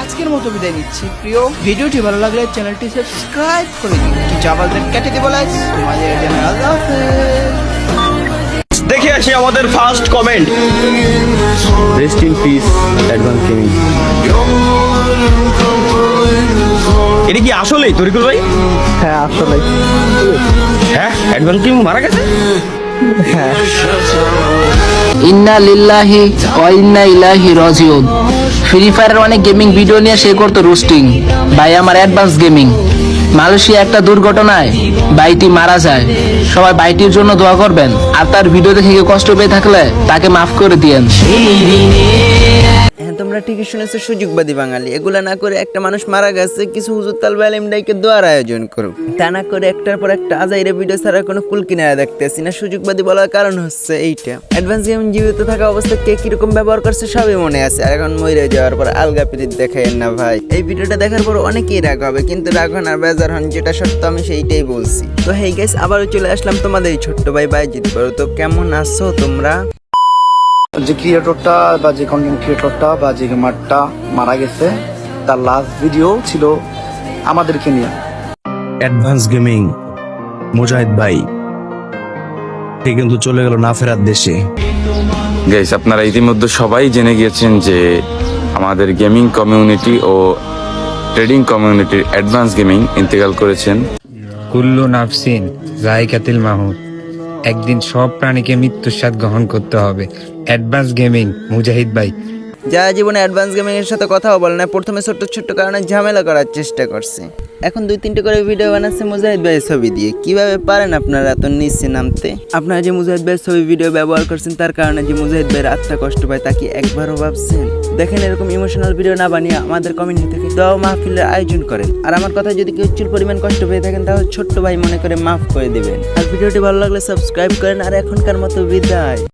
আজকের মতো বিদায় নিচ্ছি প্রিয়। ভিডিওটি ভালো লাগলে চ্যানেলটি সাবস্ক্রাইব করে দিন। চাওয়ালদের কেটে দেবো লাইক তোমাদের জন্য। আল্লাহ হাফেজ। দেখে আসি আমাদের first comment. Rest in peace advance gaming. এটা কি আসলেই তরিকুল ভাই? হ্যাঁ আসলে হ্যাঁ, অ্যাডভান্স গেমিং মারা গেছে। ইন্না লিল্লাহি ওয়া ইন্না ইলাইহি রাজিউন। ফ্রি ফায়ারের অনেক গেমিং ভিডিও নিয়ে সে করতো রোস্টিং। ভাই আমার অ্যাডভান্স গেমিং। মালয়েশিয়া একটা দুর্ঘটনায় ভাইটি মারা যায়। সবাই ভাইটির জন্য দোয়া করবেন, আর তার ভিডিও দেখে কেউ কষ্ট পেয়ে থাকলে তাকে মাফ করে দিয়েন। হ্যাঁ, তোমরা ঠিকই শুনেছো, সুযোগবাদী বাঙালি। এগুলা না করে একটা মানুষ মারা গেছে, কিছু হুজুর তালবে আলেম ডাইকে দোয়ার আয়োজন করুক। তা না করে একটার পর একটা আজাইরে ভিডিও ছাড়া কোনো কুল কিনারা দেখতেছি না। সুযোগবাদী বলার কারণ হচ্ছে এইটা, অ্যাডভান্স গেম জীবিত থাকা অবস্থায় কে কিরকম ব্যবহার করছে সবই মনে আছে। আর এখন মরে যাওয়ার পর আলগা পিরিত দেখাইন না ভাই। এই ভিডিওটা দেখার পর অনেকেই রাগ হবে, কিন্তু রাগ হন আর বেজার হন, যেটা সত্য আমি সেইটাই বলছি। তো হেই গাইস, আবারও চলে আসলাম তোমাদের এই ছোট্ট ভাই বাইজিৎ বড়। তো কেমন আছো তোমরা? যে ক্রিয়েটরটা বা যে কন্টেন্ট ক্রিয়েটরটা বা যে গেমারটা মারা গেছে, তার লাস্ট ভিডিও ছিল আমাদেরকে নিয়ে। অ্যাডভান্স গেমিং মুজাহিদ ভাই সে কিন্তু চলে গেল না ফেরার দেশে। গাইস, আপনারা ইতিমধ্যে সবাই জেনে গিয়েছেন যে আমাদের গেমিং কমিউনিটি ও ট্রেডিং কমিউনিটির অ্যাডভান্স গেমিং ইন্তেকাল করেছেন। কুল্লু নাফসিন যায়কাতুল মাউত। একদিন সব প্রাণীকে মৃত্যুর স্বাদ গ্রহণ করতে হবে। অ্যাডভান্স গেমিং মুজাহিদ ভাই। যারা জীবনে অ্যাডভান্স গেমিং এর সাথে কথাও বলে না, প্রথমে ছোট্ট ছোট্ট কারণে ঝামেলা করার চেষ্টা করছে। এখন 2-3টে করে ভিডিও বানাচ্ছে মুজাহিদ ভাইয়ের ছবি দিয়ে। কিভাবে পারেন আপনারা এত নিচে নামতে? আপনারা যে মুজাহিদ ভাইয়ের ছবি ভিডিও ব্যবহার করছেন, তার কারণে যে মুজাহিদ ভাইয়ের আত্মা কষ্ট পায়, তা কি একবারও ভাবছেন? দেখেন, এরকম ইমোশনাল ভিডিও না বানিয়ে আমাদের কমিউনিটি থেকে দোয়া মাহফিলের আয়োজন করেন। আর আমার কথা যদি কেউ চুল পরিমাণ কষ্ট পেয়ে থাকেন, তাহলে ছোট্ট ভাই মনে করে মাফ করে দেবেন। আর ভিডিওটি ভালো লাগলে সাবস্ক্রাইব করেন। আর এখনকার মতো বিদায়।